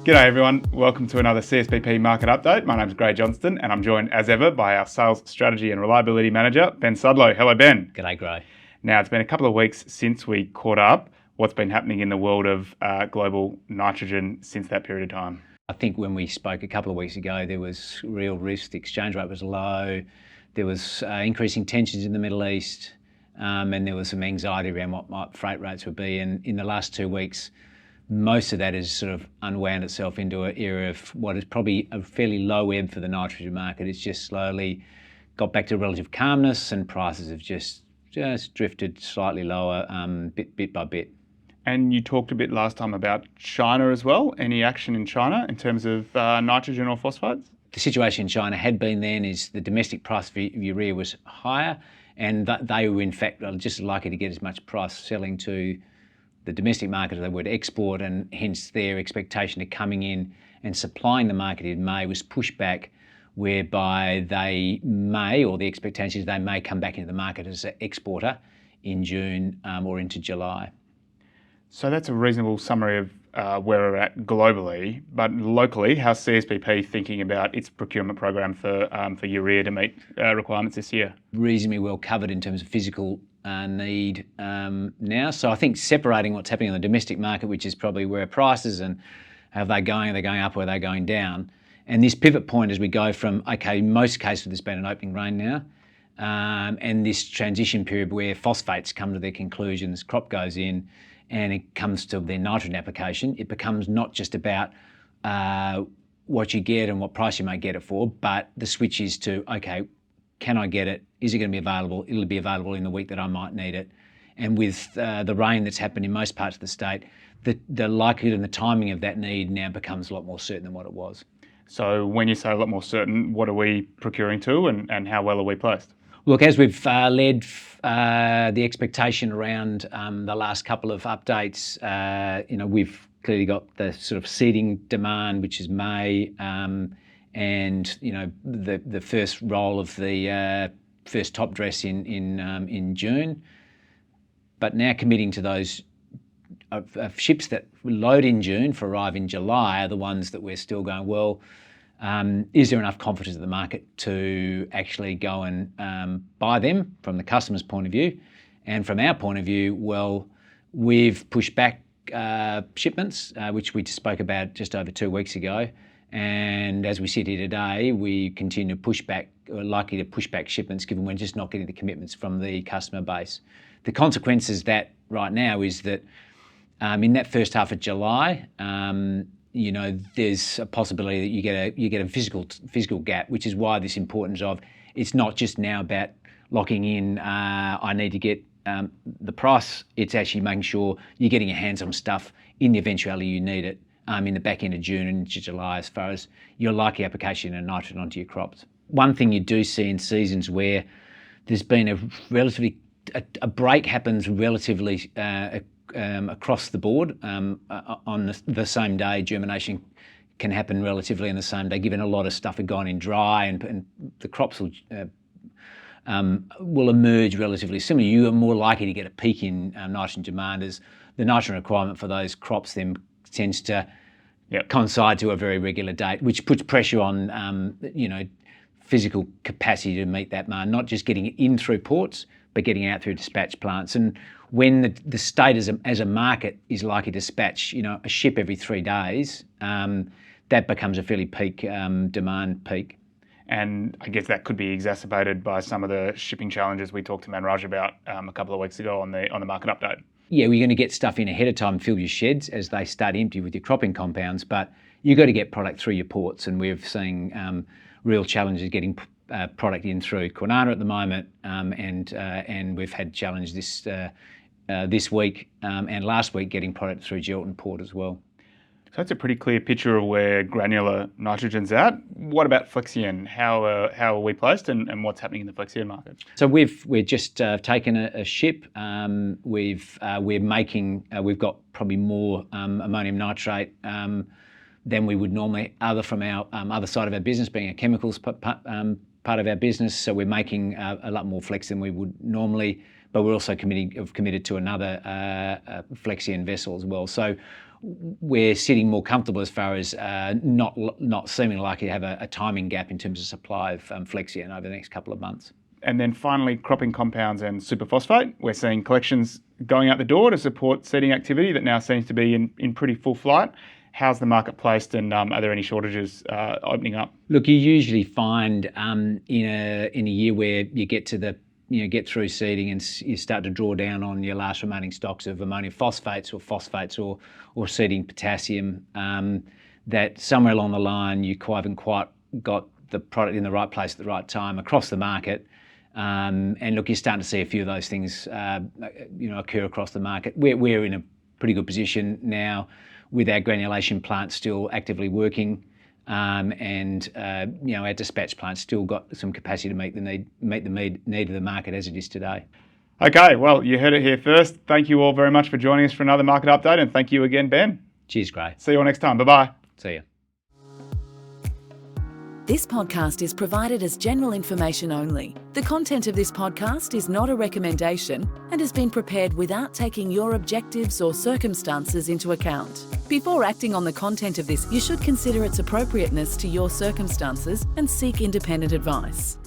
G'day everyone, welcome to another CSBP market update. My name's Johnston and I'm joined as ever by our Sales Strategy and Reliability Manager, Ben Sudlow. Hello Ben. G'day Gray. Now it's been a couple of weeks since we caught up. What's been happening in the world of global nitrogen since that period of time? I think when we spoke a couple of weeks ago there was real risk, the exchange rate was low, there was increasing tensions in the Middle East and there was some anxiety around what freight rates would be, and in the last 2 weeks most of that has sort of unwound itself into an area of what is probably a fairly low ebb for the nitrogen market. It's just slowly got back to relative calmness and prices have just drifted slightly lower bit by bit. And you talked a bit last time about China as well. Any action in China in terms of nitrogen or phosphates? The situation in China had been then is the domestic price for urea was higher, and they were in fact just likely to get as much price selling to the domestic market as they would export, and hence their expectation of coming in and supplying the market in May was pushed back, whereby they may, or the expectation is they may come back into the market as an exporter in June or into July. So that's a reasonable summary of where we're at globally, but locally, how's CSBP thinking about its procurement program for urea to meet requirements this year? Reasonably well covered in terms of physical need now. So I think separating what's happening on the domestic market, which is probably where prices and how they're going up or are they going down, and this pivot point as we go from, okay, in most cases there's been an opening rain now, and this transition period where phosphates come to their conclusions, crop goes in, and it comes to their nitrogen application, it becomes not just about what you get and what price you may get it for, but the switch is to, okay, can I get it? Is it going to be available? It'll be available in the week that I might need it. And with the rain that's happened in most parts of the state, the likelihood and the timing of that need now becomes a lot more certain than what it was. So when you say a lot more certain, what are we procuring to and how well are we placed? Look, as we've led the expectation around the last couple of updates, we've clearly got the sort of seeding demand, which is May, and the first roll of the first top dress in June. But now committing to those of ships that load in June for arrive in July are the ones that we're still going, well, is there enough confidence in the market to actually go and buy them from the customer's point of view? And from our point of view, well, we've pushed back shipments, which we spoke about just over 2 weeks ago. And as we sit here today, we continue to push back, or likely to push back shipments, given we're just not getting the commitments from the customer base. The consequences that right now is that in that first half of July, there's a possibility that you get a physical gap, which is why this importance of it's not just now about locking in. I need to get the price. It's actually making sure you're getting your hands on stuff in the eventuality you need it in the back end of June and into July, as far as your likely application of nitrogen onto your crops. One thing you do see in seasons where there's been a break happens relatively across the board on the same day. Germination can happen relatively on the same day, given a lot of stuff had gone in dry, and the crops will emerge relatively similar. You are more likely to get a peak in nitrogen demand, as the nitrogen requirement for those crops then tends to coincide to a very regular date, which puts pressure on physical capacity to meet that demand, not just getting it in through ports, but getting out through dispatch plants. And when the state as a market is likely to dispatch a ship every 3 days, that becomes a fairly peak demand peak. And I guess that could be exacerbated by some of the shipping challenges we talked to Manraj about a couple of weeks ago on the market update. Yeah, we're going to get stuff in ahead of time, fill your sheds as they start empty with your cropping compounds, but you've got to get product through your ports, and we're seeing real challenges getting product in through Kwinana at the moment, and we've had challenge this week and last week getting product through Johnston port as well. So that's a pretty clear picture of where granular nitrogen's at. What about Flexi-N? How are we placed, and what's happening in the Flexi-N market? So we've just taken a ship. We've got probably more ammonium nitrate than we would normally, from our other side of our business, being a chemicals part of our business. So we're making a lot more flex than we would normally, but we're also committed to another Flexi-N vessel as well. So we're sitting more comfortable as far as not seeming likely to have a timing gap in terms of supply of Flexi-N over the next couple of months. And then finally, cropping compounds and superphosphate. We're seeing collections going out the door to support seeding activity that now seems to be in pretty full flight. How's the market placed, and are there any shortages opening up? Look, you usually find in a year where you get through seeding and you start to draw down on your last remaining stocks of ammonium phosphates or seeding potassium, that somewhere along the line you haven't quite got the product in the right place at the right time across the market. And look, you're starting to see a few of those things occur across the market. We're in a pretty good position now with our granulation plant still actively working, and our dispatch plant still got some capacity to meet the need of the market as it is today. Okay, well, you heard it here first. Thank you all very much for joining us for another market update, and thank you again, Ben. Cheers, Gray. See you all next time. Bye-bye. See you. This podcast is provided as general information only. The content of this podcast is not a recommendation and has been prepared without taking your objectives or circumstances into account. Before acting on the content of this, you should consider its appropriateness to your circumstances and seek independent advice.